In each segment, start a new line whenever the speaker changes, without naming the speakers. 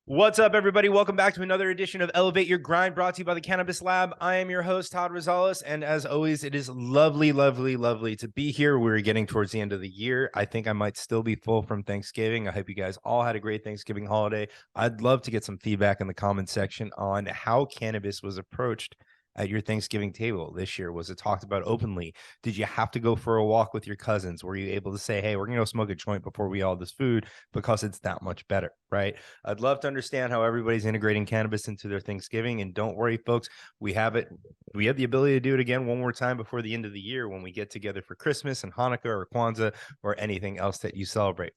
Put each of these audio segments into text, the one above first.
What's up, everybody? Welcome back to another edition of Elevate Your Grind, brought to you by the Cannabis Lab. I am your host, Todd Rosales, and as always, it is lovely, lovely, lovely to be here. We're getting towards the end of the year. I think I might still be full from Thanksgiving. I hope you guys all had a great Thanksgiving holiday. I'd love to get some feedback in the comment section on how cannabis was approached at your Thanksgiving table this year. Was it talked about openly? Did you have to go for a walk with your cousins? Were you able to say, hey, we're going to go smoke a joint before we all this food because it's that much better, right? I'd love to understand how everybody's integrating cannabis into their Thanksgiving. And don't worry, folks, we have it. We have the ability to do it again one more time before the end of the year when we get together for Christmas and Hanukkah or Kwanzaa or anything else that you celebrate.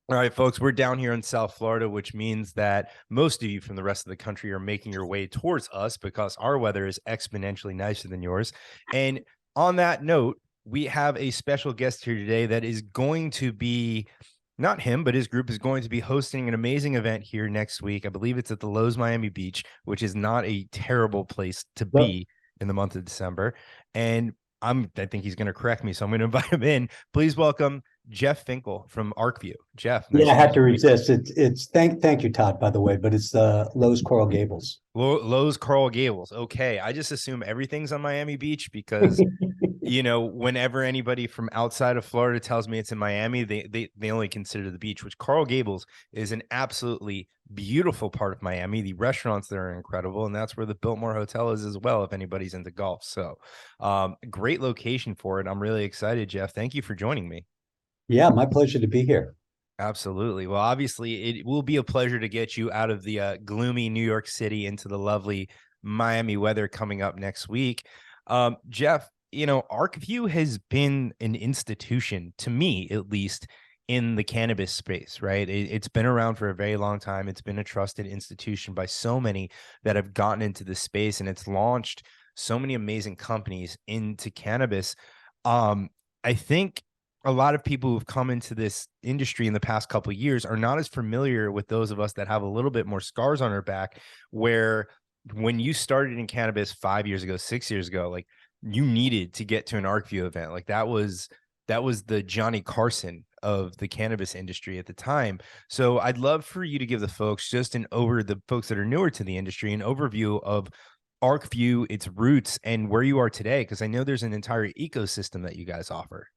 All right, folks, we're down here in South Florida, which means that most of you from the rest of the country are making your way towards us because our weather is exponentially nicer than yours. And on that note, we have a special guest here today that is going to be, not him, but his group is going to be hosting an amazing event here next week. I believe it's at the Loews Miami Beach, which is not a terrible place to be in the month of December. And I think he's going to correct me, so I'm going to invite him in. Please welcome Jeff Finkle from Arcview. Jeff,
nice. Yeah, I had to resist. It's thank you, Todd, by the way, but it's Loews Coral Gables.
Loews Coral Gables. Okay, I just assume everything's on Miami Beach because you know, whenever anybody from outside of Florida tells me it's in Miami, they only consider the beach, which Coral Gables is an absolutely beautiful part of Miami. The restaurants there are incredible, and that's where the Biltmore Hotel is as well, if anybody's into golf. So great location for it. I'm really excited, Jeff. Thank you for joining me.
Yeah, my pleasure to be here.
Absolutely. Well, obviously, it will be a pleasure to get you out of the gloomy New York City into the lovely Miami weather coming up next week. Jeff, you know, Arcview has been an institution, to me at least, in the cannabis space, right? It's been around for a very long time. It's been a trusted institution by so many that have gotten into this space, and it's launched so many amazing companies into cannabis. I think a lot of people who've come into this industry in the past couple of years are not as familiar with those of us that have a little bit more scars on our back, where when you started in cannabis 5 years ago, 6 years ago, like you needed to get to an Arcview event. Like that was the Johnny Carson of the cannabis industry at the time. So I'd love for you to give the folks the folks that are newer to the industry, an overview of Arcview, its roots, and where you are today. Because I know there's an entire ecosystem that you guys offer.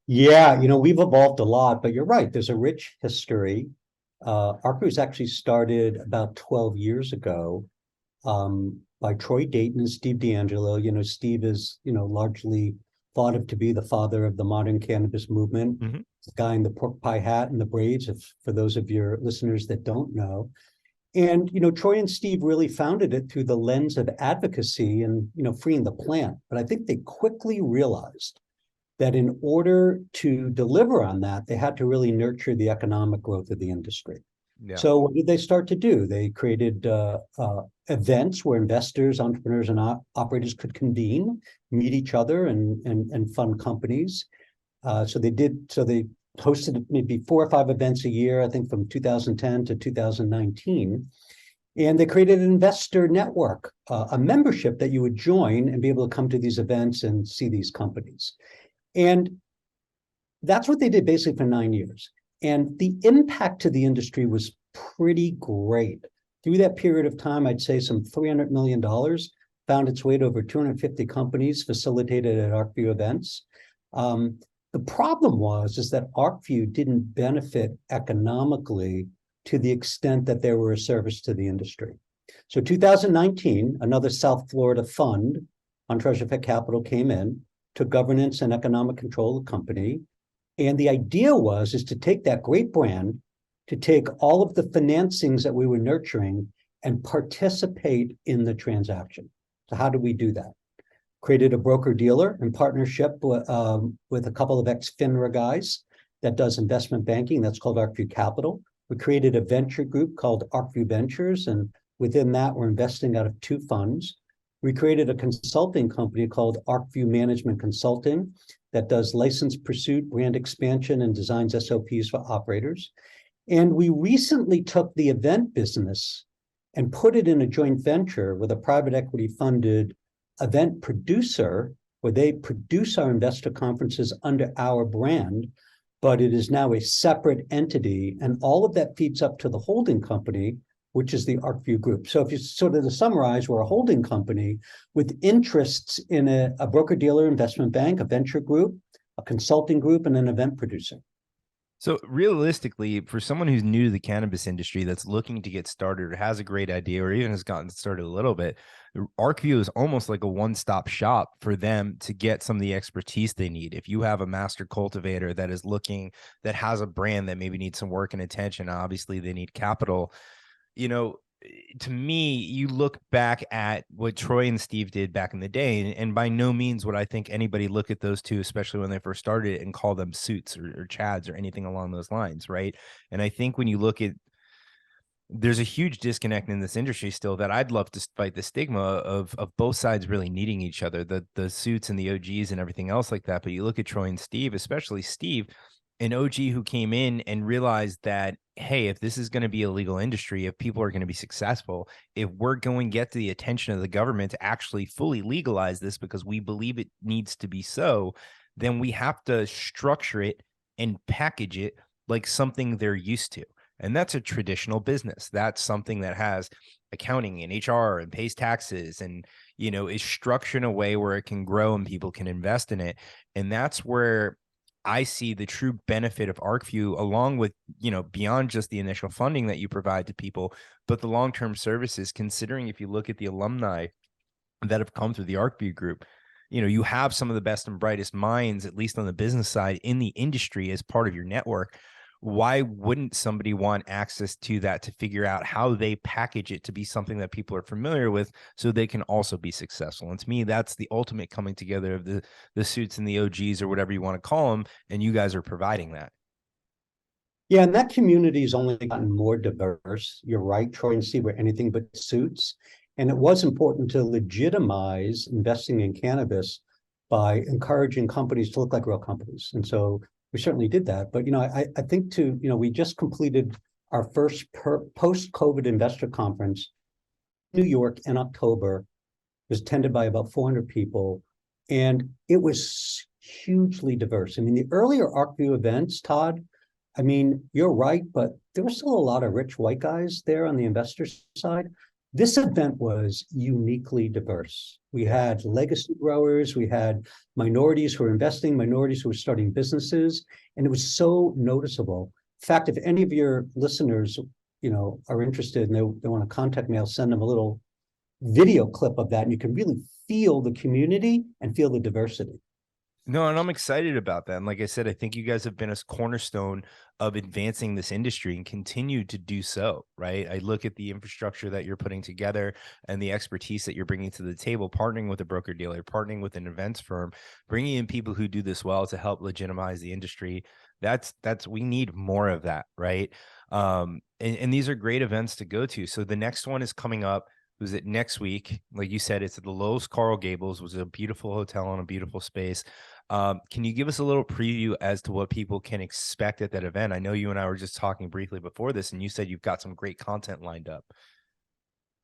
Yeah, you know, we've evolved a lot, but you're right. There's a rich history. Arcview was actually started about 12 years ago by Troy Dayton and Steve DeAngelo. You know, Steve is, largely thought of to be the father of the modern cannabis movement. Mm-hmm. The guy in the pork pie hat and the braids, for those of your listeners that don't know. And, Troy and Steve really founded it through the lens of advocacy and, freeing the plant. But I think they quickly realized that in order to deliver on that, they had to really nurture the economic growth of the industry. Yeah. So what did they start to do? They created events where investors, entrepreneurs, and operators could convene, meet each other, and fund companies. So they hosted maybe 4 or 5 events a year, I think from 2010 to 2019. And they created an investor network, a membership that you would join and be able to come to these events and see these companies. And that's what they did basically for 9 years. And the impact to the industry was pretty great. Through that period of time, I'd say some $300 million found its way to over 250 companies facilitated at Arcview events. The problem is that Arcview didn't benefit economically to the extent that they were a service to the industry. So 2019, another South Florida fund on Treasure Fit Capital came in, took governance and economic control of the company. And the idea is to take that great brand, to take all of the financings that we were nurturing and participate in the transaction. So how do we do that? Created a broker-dealer in partnership with a couple of ex-FINRA guys that does investment banking. That's called Arcview Capital. We created a venture group called Arcview Ventures. And within that, we're investing out of 2 funds. We created a consulting company called Arcview Management Consulting that does license pursuit, brand expansion, and designs SOPs for operators. And we recently took the event business and put it in a joint venture with a private equity funded event producer, where they produce our investor conferences under our brand. but it is now a separate entity, and all of that feeds up to the holding company, which is the Arcview Group. So if you sort of to summarize, we're a holding company with interests in a broker-dealer investment bank, a venture group, a consulting group, and an event producer.
So realistically, for someone who's new to the cannabis industry that's looking to get started or has a great idea or even has gotten started a little bit, Arcview is almost like a one-stop shop for them to get some of the expertise they need. If you have a master cultivator that is looking, that has a brand that maybe needs some work and attention, obviously they need capital. You know, to me, you look back at what Troy and Steve did back in the day, and by no means would I think anybody look at those two, especially when they first started, and call them suits or chads or anything along those lines, right? And I think when you look at, there's a huge disconnect in this industry still that I'd love to fight the stigma of both sides really needing each other, the suits and the OGs and everything else like that. But you look at Troy and Steve, especially Steve, an OG who came in and realized that, hey, if this is going to be a legal industry, if people are going to be successful, if we're going to get the attention of the government to actually fully legalize this because we believe it needs to be so, then we have to structure it and package it like something they're used to. And that's a traditional business. That's something that has accounting and HR and pays taxes and, you know, is structured in a way where it can grow and people can invest in it. And that's where I see the true benefit of Arcview, along with, you know, beyond just the initial funding that you provide to people, but the long-term services, considering if you look at the alumni that have come through the Arcview Group, you know, you have some of the best and brightest minds, at least on the business side, in the industry as part of your network. Why wouldn't somebody want access to that to figure out how they package it to be something that people are familiar with so they can also be successful? And to me, that's the ultimate coming together of the suits and the OGs or whatever you want to call them. And you guys are providing that.
Yeah, and that community has only gotten more diverse. You're right, Troy and Steve were anything but suits. And it was important to legitimize investing in cannabis by encouraging companies to look like real companies. And so we certainly did that. But, you know, I think too, you know, we just completed our first post-COVID investor conference in New York in October. It was attended by about 400 people. And it was hugely diverse. I mean, the earlier Arcview events, Todd, I mean, you're right, but there were still a lot of rich white guys there on the investor side. This event was uniquely diverse. We had legacy growers, we had minorities who were investing, minorities who were starting businesses, and it was so noticeable. In fact, if any of your listeners, you know, are interested and they want to contact me, I'll send them a little video clip of that, and you can really feel the community and feel the diversity.
No, and I'm excited about that. And like I said, I think you guys have been a cornerstone of advancing this industry and continue to do so, right? I look at the infrastructure that you're putting together and the expertise that you're bringing to the table, partnering with a broker dealer, partnering with an events firm, bringing in people who do this well to help legitimize the industry. We need more of that, right? And these are great events to go to. So the next one is coming up. Was it next week? Like you said, it's at the Loews Coral Gables, which is a beautiful hotel and a beautiful space. Can you give us a little preview as to what people can expect at that event? I know you and I were just talking briefly before this, and you said you've got some great content lined up.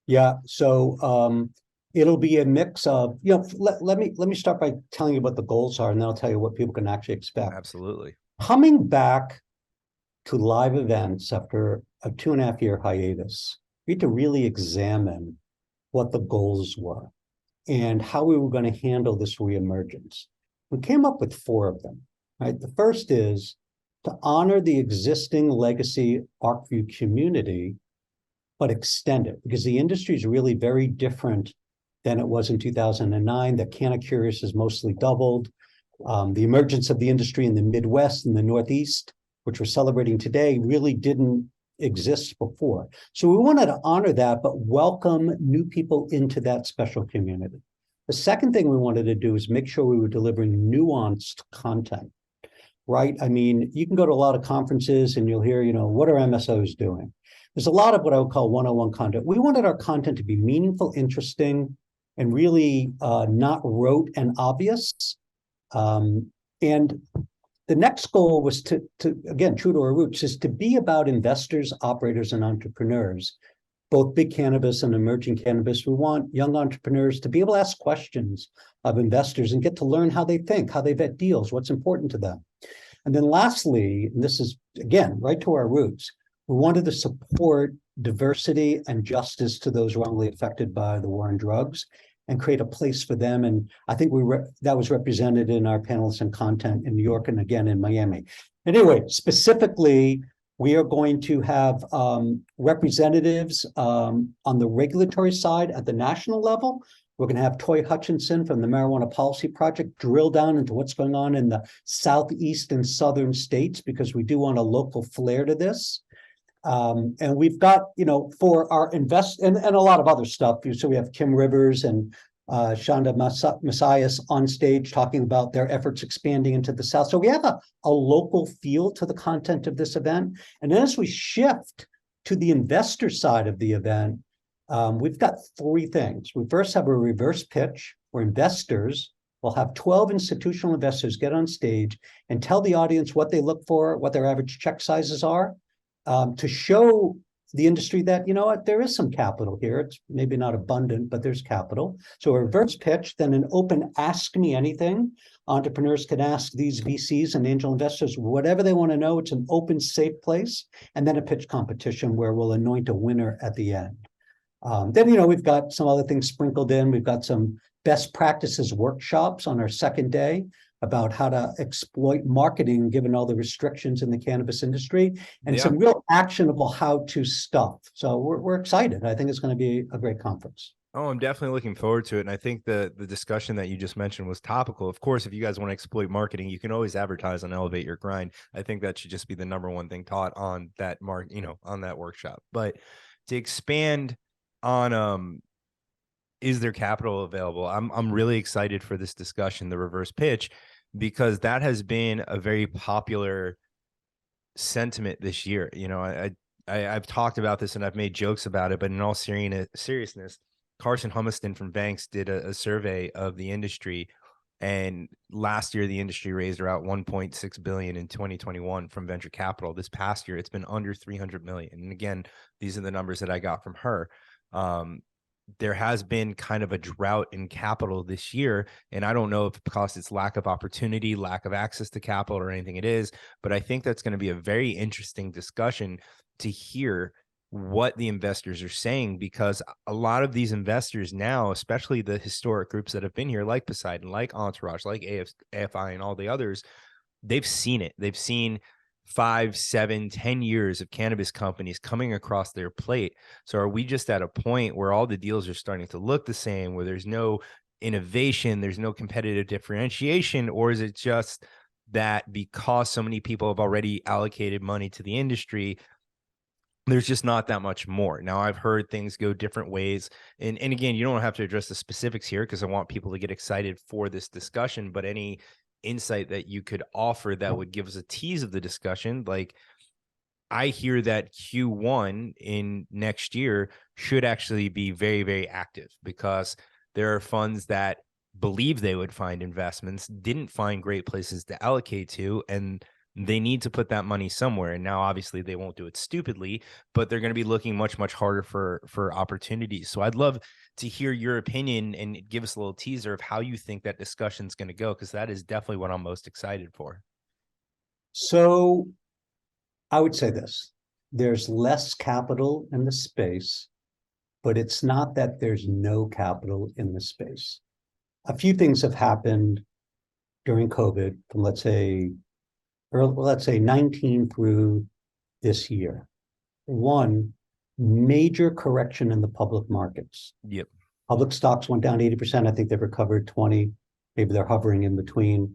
Yeah, so it'll be a mix of, you know, let me start by telling you what the goals are, and then I'll tell you what people can actually expect.
Absolutely.
Coming back to live events after a 2.5-year hiatus, we had to really examine what the goals were and how we were going to handle this reemergence. We came up with 4 of them, right? The first is to honor the existing legacy Arcview community, but extend it, because the industry is really very different than it was in 2009. The Canna Curious has mostly doubled. The emergence of the industry in the Midwest and the Northeast, which we're celebrating today, really didn't exist before. So we wanted to honor that, but welcome new people into that special community. The second thing we wanted to do is make sure we were delivering nuanced content, right? I mean, you can go to a lot of conferences and you'll hear, you know, what are MSOs doing? There's a lot of what I would call 101 content. We wanted our content to be meaningful, interesting, and really not rote and obvious. And the next goal was to again, true to our roots, is to be about investors, operators, and entrepreneurs, both big cannabis and emerging cannabis. We want young entrepreneurs to be able to ask questions of investors and get to learn how they think, how they vet deals, what's important to them. And then lastly, and this is, again, right to our roots, we wanted to support diversity and justice to those wrongly affected by the war on drugs and create a place for them. And I think that was represented in our panelists and content in New York and again in Miami. Anyway, specifically, we are going to have representatives on the regulatory side at the national level. We're going to have Toy Hutchinson from the Marijuana Policy Project drill down into what's going on in the southeast and southern states, because we do want a local flair to this. And we've got, for our and a lot of other stuff. So we have Kim Rivers and Shonda Messias on stage talking about their efforts expanding into the South. So we have a local feel to the content of this event. And then as we shift to the investor side of the event, we've got three things. We first have a reverse pitch where investors will have 12 institutional investors get on stage and tell the audience what they look for, what their average check sizes are, to show the industry that, there is some capital here. It's maybe not abundant, but there's capital. So a reverse pitch, then an open ask me anything. Entrepreneurs can ask these VCs and angel investors whatever they want to know. It's an open, safe place. And then a pitch competition where we'll anoint a winner at the end. Then, we've got some other things sprinkled in. We've got some best practices workshops on our second day about how to exploit marketing given all the restrictions in the cannabis industry, and some real actionable how-to stuff. So we're excited. I think it's going to be a great conference.
Oh, I'm definitely looking forward to it. And I think the discussion that you just mentioned was topical. Of course, if you guys want to exploit marketing, you can always advertise on Elevate Your Grind. I think that should just be the number one thing taught on that on that workshop. But to expand on is there capital available? I'm really excited for this discussion, the reverse pitch, because that has been a very popular sentiment this year. I've talked about this and I've made jokes about it, but in all seriousness, Carson Humiston from Banks did a survey of the industry, and last year the industry raised about 1.6 billion in 2021 from venture capital. This past year it's been under 300 million. And again, these are the numbers that I got from her. There has been kind of a drought in capital this year. And I don't know if because it's lack of opportunity, lack of access to capital or anything it is, but I think that's going to be a very interesting discussion to hear what the investors are saying, because a lot of these investors now, especially the historic groups that have been here, like Poseidon, like Entourage, like AFI and all the others, they've seen it. They've seen 5, 7, 10 years of cannabis companies coming across their plate. So are we just at a point where all the deals are starting to look the same, where there's no innovation, there's no competitive differentiation, or is it just that because so many people have already allocated money to the industry, there's just not that much more? Now, I've heard things go different ways. And again, you don't have to address the specifics here because I want people to get excited for this discussion, but any insight that you could offer that would give us a tease of the discussion. Like, I hear that Q1 in next year should actually be very, very active, because there are funds that believe they would find investments, didn't find great places to allocate to, and they need to put that money somewhere. And now obviously they won't do it stupidly, but they're going to be looking much, much harder for opportunities. So I'd love to hear your opinion and give us a little teaser of how you think that discussion is going to go, because that is definitely what I'm most excited for.
So I would say this: there's less capital in the space, but it's not that there's no capital in the space. A few things have happened during COVID from, let's say 19 through this year. One, major correction in the public markets.
Yep.
Public stocks went down 80%. I think they've recovered 20. Maybe they're hovering in between.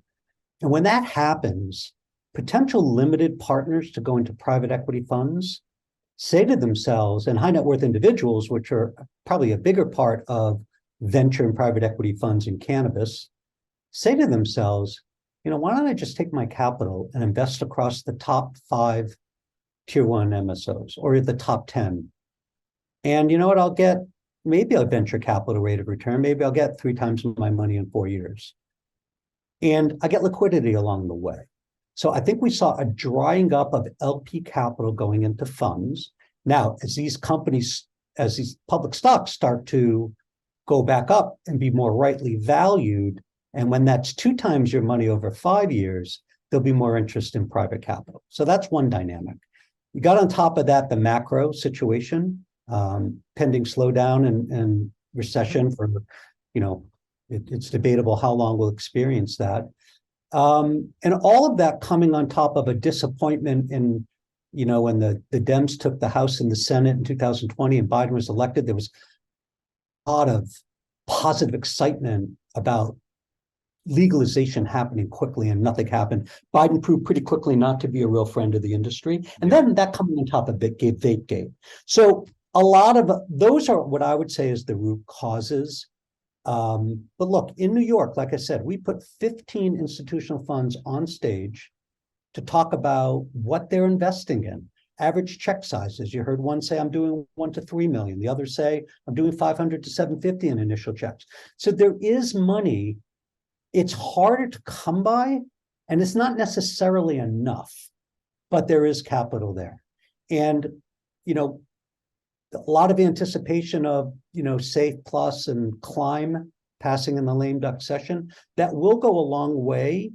And when that happens, potential limited partners to go into private equity funds say to themselves, and high net worth individuals, which are probably a bigger part of venture and private equity funds in cannabis, say to themselves, why don't I just take my capital and invest across the top 5 tier 1 MSOs or the top 10? And you know what? I'll get maybe a venture capital rate of return. Maybe I'll get 3 times my money in 4 years. And I get liquidity along the way. So I think we saw a drying up of LP capital going into funds. Now, as these public stocks start to go back up and be more rightly valued, and when that's 2 times your money over 5 years, there'll be more interest in private capital. So that's one dynamic. We got on top of that, the macro situation, pending slowdown and recession for, it's debatable how long we'll experience that. And all of that coming on top of a disappointment in, when the Dems took the House and the Senate in 2020 and Biden was elected, there was a lot of positive excitement about legalization happening quickly, and nothing happened. Biden proved pretty quickly not to be a real friend of the industry. And then that coming on top of it gave Vapegate. So a lot of those are what I would say is the root causes. But look, in New York, like I said, we put 15 institutional funds on stage to talk about what they're investing in. Average check sizes. You heard one say, I'm doing 1 to 3 million. The other say, I'm doing 500 to 750 in initial checks. So there is money. It's harder to come by, and it's not necessarily enough, but there is capital there. And, a lot of anticipation of, Safe Plus and Climb passing in the lame duck session, that will go a long way,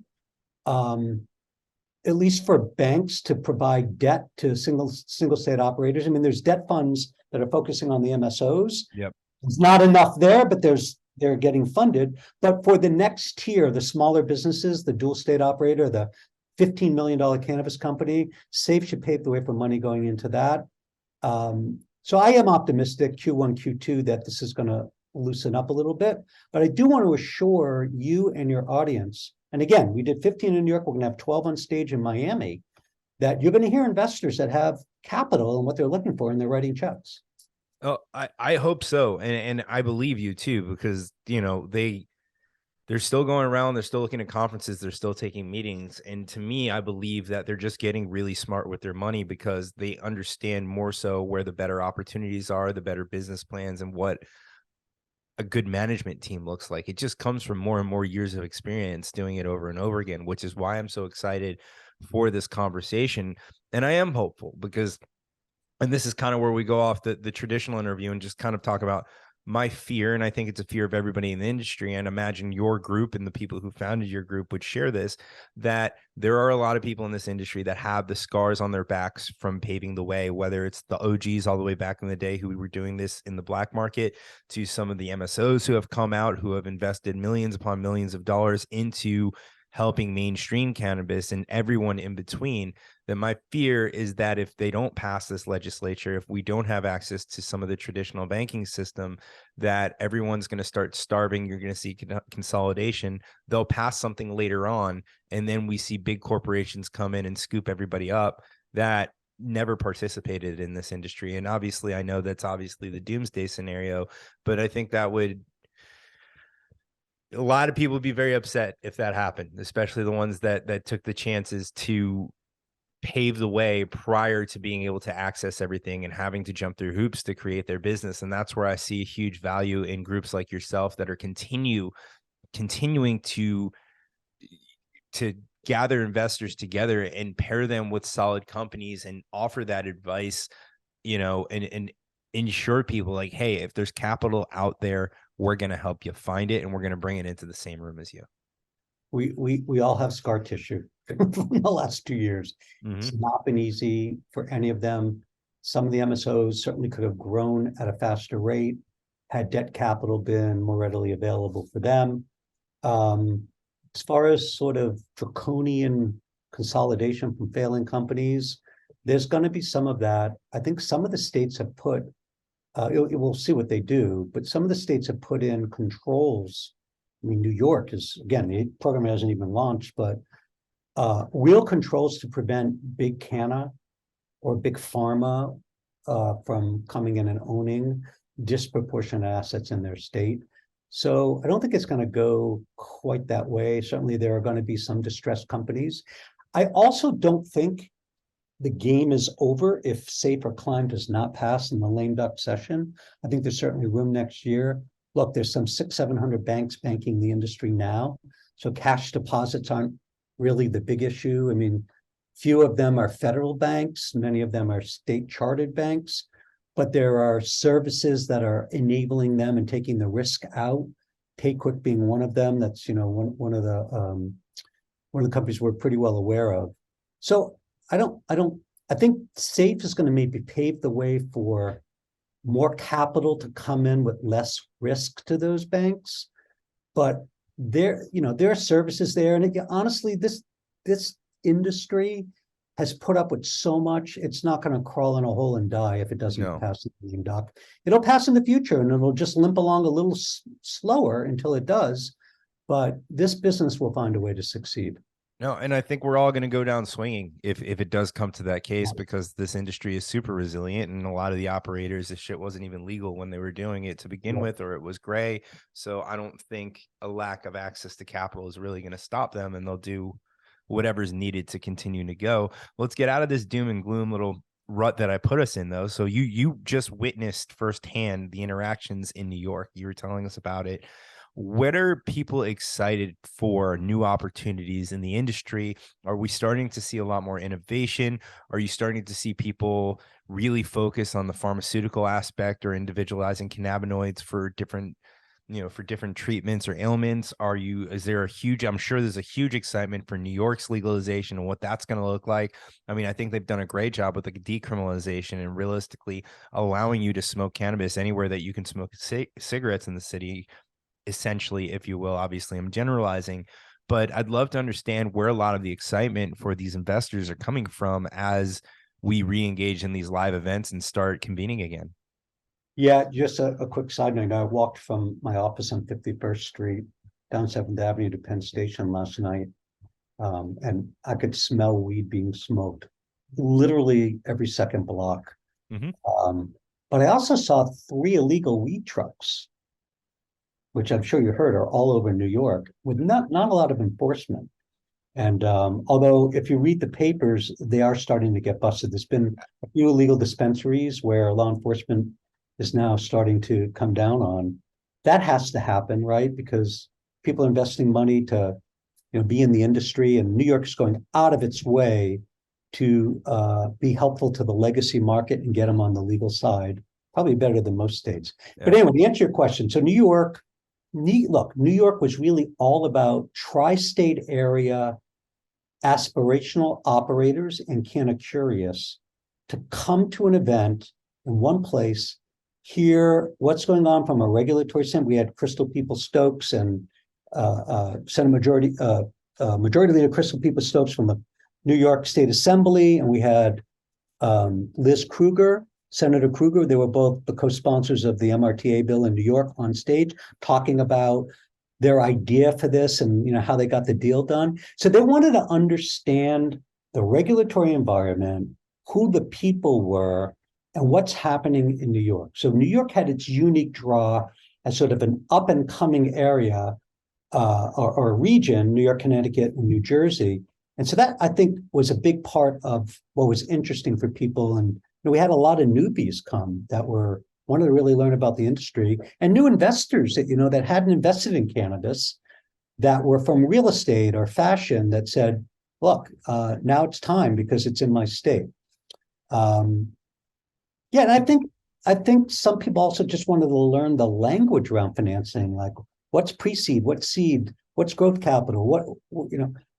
at least for banks to provide debt to single state operators. I mean, there's debt funds that are focusing on the MSOs.
Yep.
It's not enough there, but they're getting funded. But for the next tier, the smaller businesses, the dual state operator, the $15 million cannabis company, SAFE should pave the way for money going into that. So I am optimistic Q1, Q2 that this is going to loosen up a little bit. But I do want to assure you and your audience, and again, we did 15 in New York, we're going to have 12 on stage in Miami, that you're going to hear investors that have capital and what they're looking for, and they're writing checks.
Oh, I hope so. And I believe you too, because, they're still going around. They're still looking at conferences. They're still taking meetings. And to me, I believe that they're just getting really smart with their money because they understand more so where the better opportunities are, the better business plans, and what a good management team looks like. It just comes from more and more years of experience doing it over and over again, which is why I'm so excited for this conversation. And I am hopeful because, and this is kind of where we go off the traditional interview and just kind of talk about my fear, and I think it's a fear of everybody in the industry, and imagine your group and the people who founded your group would share this, that there are a lot of people in this industry that have the scars on their backs from paving the way, whether it's the OGs all the way back in the day who were doing this in the black market, to some of the MSOs who have come out, who have invested millions upon millions of dollars into helping mainstream cannabis, and everyone in between. Then my fear is that if they don't pass this legislature, if we don't have access to some of the traditional banking system, that everyone's going to start starving. You're going to see consolidation. They'll pass something later on, and then we see big corporations come in and scoop everybody up that never participated in this industry. And obviously, I know that's obviously the doomsday scenario, but I think that would, a lot of people would be very upset if that happened, especially the ones that took the chances to pave the way prior to being able to access everything and having to jump through hoops to create their business. And that's where I see a huge value in groups like yourself that are continuing to gather investors together and pair them with solid companies and offer that advice, and ensure people like, hey, if there's capital out there, we're going to help you find it, and we're going to bring it into the same room as you.
We all have scar tissue from the last 2 years.
Mm-hmm.
It's not been easy for any of them. Some of the MSOs certainly could have grown at a faster rate had debt capital been more readily available for them. As far as sort of draconian consolidation from failing companies, there's going to be some of that. I think some of the states have put, we'll see what they do, but some of the states have put in controls. I mean, New York is, again, the program hasn't even launched, but real controls to prevent big canna or big pharma from coming in and owning disproportionate assets in their state. So I don't think it's going to go quite that way. Certainly there are going to be some distressed companies. I also don't think the game is over if SAFE or Climb does not pass in the lame duck session. I think there's certainly room next year. Look, there's some 600-700 banks banking the industry now. So cash deposits aren't really the big issue. I mean, few of them are federal banks. Many of them are state chartered banks. But there are services that are enabling them and taking the risk out. PayQuick being one of them. That's, one of the one of the companies we're pretty well aware of. So I think SAFE is going to maybe pave the way for more capital to come in with less risk to those banks. But there are services there. And again, honestly, this industry has put up with so much, it's not going to crawl in a hole and die if it doesn't pass the medium doc. It'll pass in the future and it'll just limp along a little slower until it does. But this business will find a way to succeed.
No, and I think we're all going to go down swinging if it does come to that case, because this industry is super resilient, and a lot of the operators, this shit wasn't even legal when they were doing it to begin with, or it was gray. So I don't think a lack of access to capital is really going to stop them, and they'll do whatever's needed to continue to go. Let's get out of this doom and gloom little rut that I put us in, though. So you just witnessed firsthand the interactions in New York. You were telling us about it. What are people excited for new opportunities in the industry? Are we starting to see a lot more innovation? Are you starting to see people really focus on the pharmaceutical aspect or individualizing cannabinoids for different, for different treatments or ailments? Is there a huge, I'm sure there's a huge excitement for New York's legalization and what that's going to look like. I mean, I think they've done a great job with the decriminalization and realistically allowing you to smoke cannabis anywhere that you can smoke cigarettes in the city, essentially, if you will. Obviously, I'm generalizing, but I'd love to understand where a lot of the excitement for these investors are coming from as we re-engage in these live events and start convening again.
Yeah, just a quick side note. I walked from my office on 51st Street down 7th Avenue to Penn Station last night, and I could smell weed being smoked literally every second block. But I also saw 3 illegal weed trucks, which I'm sure you heard are all over New York, with not a lot of enforcement. And although if you read the papers, they are starting to get busted. There's been a few illegal dispensaries where law enforcement is now starting to come down on. That has to happen, right? Because people are investing money to be in the industry, and New York is going out of its way to be helpful to the legacy market and get them on the legal side, probably better than most states. Yeah. But anyway, to answer your question, so New York was really all about tri-state area aspirational operators and kind of curious to come to an event in one place, hear what's going on from a regulatory standpoint. We had Crystal Peoples-Stokes and Senate Majority Leader Crystal Peoples-Stokes from the New York State Assembly, and we had Liz Kruger, Senator Kruger. They were both the co-sponsors of the MRTA bill in New York on stage, talking about their idea for this and how they got the deal done. So they wanted to understand the regulatory environment, who the people were, and what's happening in New York. So New York had its unique draw as sort of an up and coming area or region, New York, Connecticut, and New Jersey. And so that, I think, was a big part of what was interesting for people. And we had a lot of newbies come that wanted to really learn about the industry, and new investors that hadn't invested in cannabis, that were from real estate or fashion, that said, look, now it's time because it's in my state. And I think some people also just wanted to learn the language around financing, like what's pre-seed, what's seed, what's growth capital,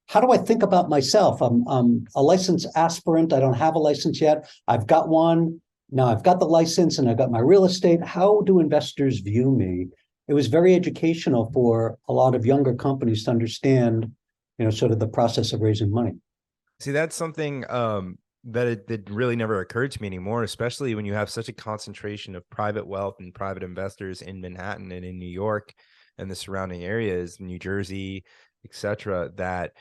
how do I think about myself? I'm a licensed aspirant. I don't have a license yet. I've got one. Now I've got the license and I've got my real estate. How do investors view me? It was very educational for a lot of younger companies to understand, sort of the process of raising money.
See, that's something that it really never occurred to me anymore, especially when you have such a concentration of private wealth and private investors in Manhattan and in New York and the surrounding areas, New Jersey, etc., that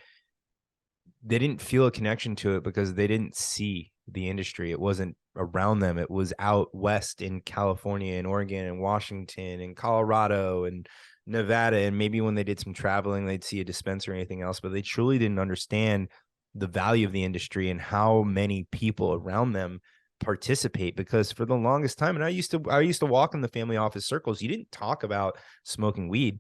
they didn't feel a connection to it because they didn't see the industry. It wasn't around them. It was out west in California and Oregon and Washington and Colorado and Nevada. And maybe when they did some traveling, they'd see a dispensary or anything else, but they truly didn't understand the value of the industry and how many people around them participate. Because for the longest time, and I used to walk in the family office circles, you didn't talk about smoking weed.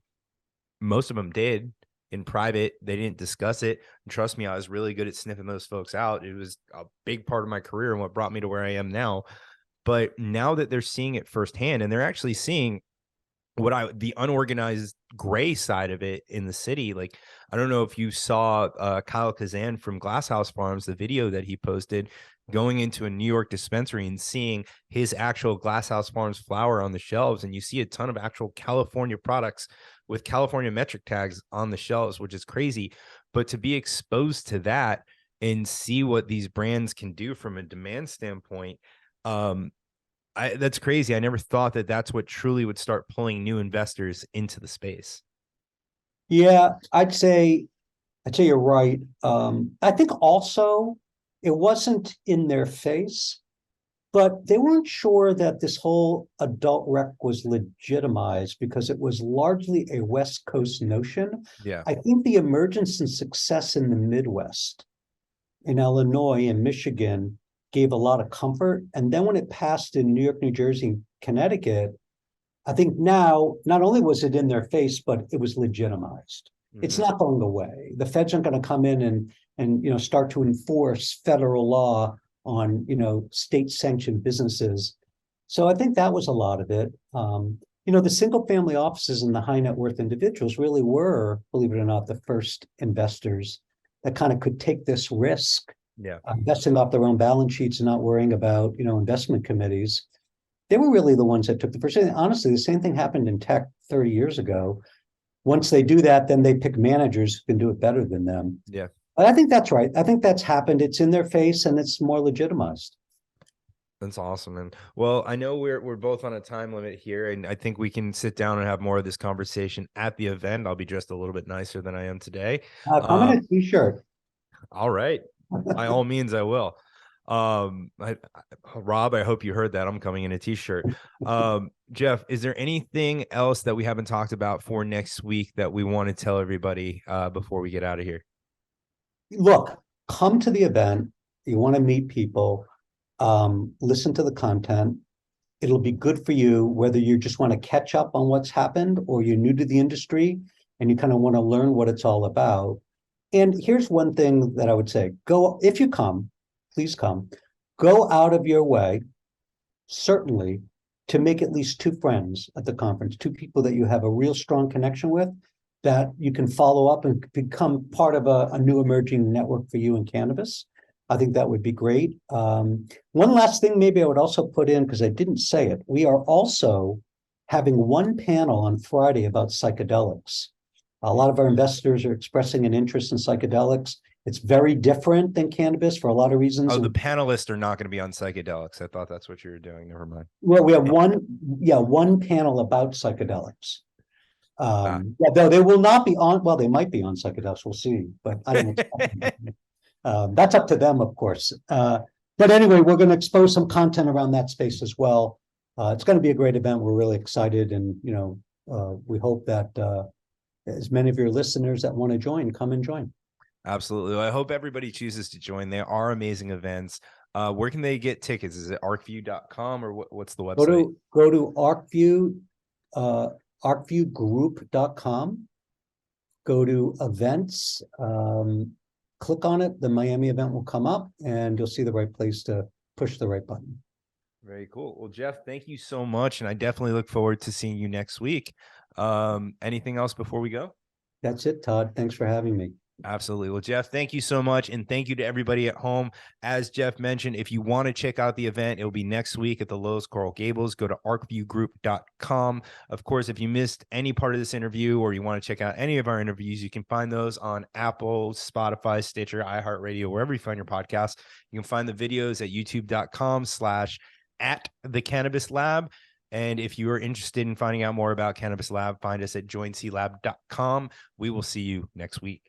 Most of them did. In private, they didn't discuss it. And trust me, I was really good at sniffing those folks out. It was a big part of my career and what brought me to where I am now. But now that they're seeing it firsthand, and they're actually seeing the unorganized gray side of it in the city. Like, I don't know if you saw Kyle Kazan from Glasshouse Farms, the video that he posted going into a New York dispensary and seeing his actual Glasshouse Farms flower on the shelves. And you see a ton of actual California products with California metric tags on the shelves, which is crazy. But to be exposed to that and see what these brands can do from a demand standpoint, that's crazy. I never thought that that's what truly would start pulling new investors into the space.
Yeah, I'd say you're right. I think also it wasn't in their face, but they weren't sure that this whole adult rec was legitimized because it was largely a West Coast notion.
Yeah.
I think the emergence and success in the Midwest, in Illinois and Michigan, gave a lot of comfort. And then when it passed in New York, New Jersey, and Connecticut, I think now not only was it in their face, but it was legitimized. It's not going away. The feds aren't going to come in and start to enforce federal law on state sanctioned businesses. So I think that was a lot of it. The single family offices and the high net worth individuals really were, believe it or not, the first investors that kind of could take this risk.
Yeah.
Investing off their own balance sheets and not worrying about, investment committees. They were really the ones that took the first. Honestly, the same thing happened in tech 30 years ago. Once they do that, then they pick managers who can do it better than them.
Yeah.
But I think that's right. I think that's happened. It's in their face and it's more legitimized.
That's awesome. And well, I know we're both on a time limit here, and I think we can sit down and have more of this conversation at the event. I'll be dressed a little bit nicer than I am today.
Come in a t-shirt.
All right. By all means, I will. Rob, I hope you heard that. I'm coming in a t-shirt. Jeff, is there anything else that we haven't talked about for next week that we want to tell everybody before we get out of here?
Look, come to the event. You want to meet people, listen to the content. It'll be good for you, whether you just want to catch up on what's happened or you're new to the industry and you kind of want to learn what it's all about. And here's one thing that I would say. If you come, please come. Go out of your way, certainly, to make at least two friends at the conference, two people that you have a real strong connection with, that you can follow up and become part of a new emerging network for you in cannabis. I think that would be great. One last thing maybe I would also put in, because I didn't say it. We are also having one panel on Friday about psychedelics. A lot of our investors are expressing an interest in psychedelics. It's very different than cannabis for a lot of reasons.
Oh, the panelists are not going to be on psychedelics. I thought that's what you were doing. Never mind.
Well, we have one panel about psychedelics. Though they will not be on, well, they might be on psychedelics. We'll see, but I don't know. That's up to them, of course. But anyway, we're going to expose some content around that space as well. It's going to be a great event. We're really excited. And, we hope that as many of your listeners that want to join, come and join.
Absolutely. I hope everybody chooses to join. They are amazing events. Where can they get tickets? Is it arcview.com or what's the website?
Go to Arcview, arcviewgroup.com. Go to events, click on it. The Miami event will come up and you'll see the right place to push the right button.
Very cool. Well, Jeff, thank you so much. And I definitely look forward to seeing you next week. Anything else before we go?
That's it, Todd. Thanks for having me.
Absolutely. Well, Jeff, thank you so much. And thank you to everybody at home. As Jeff mentioned, if you want to check out the event, it'll be next week at the Loews Coral Gables. Go to arcviewgroup.com. Of course, if you missed any part of this interview or you want to check out any of our interviews, you can find those on Apple, Spotify, Stitcher, iHeartRadio, wherever you find your podcast. You can find the videos at youtube.com/@thecannabis.lab. And if you are interested in finding out more about Cannabis Lab, find us at joinclab.com. We will see you next week.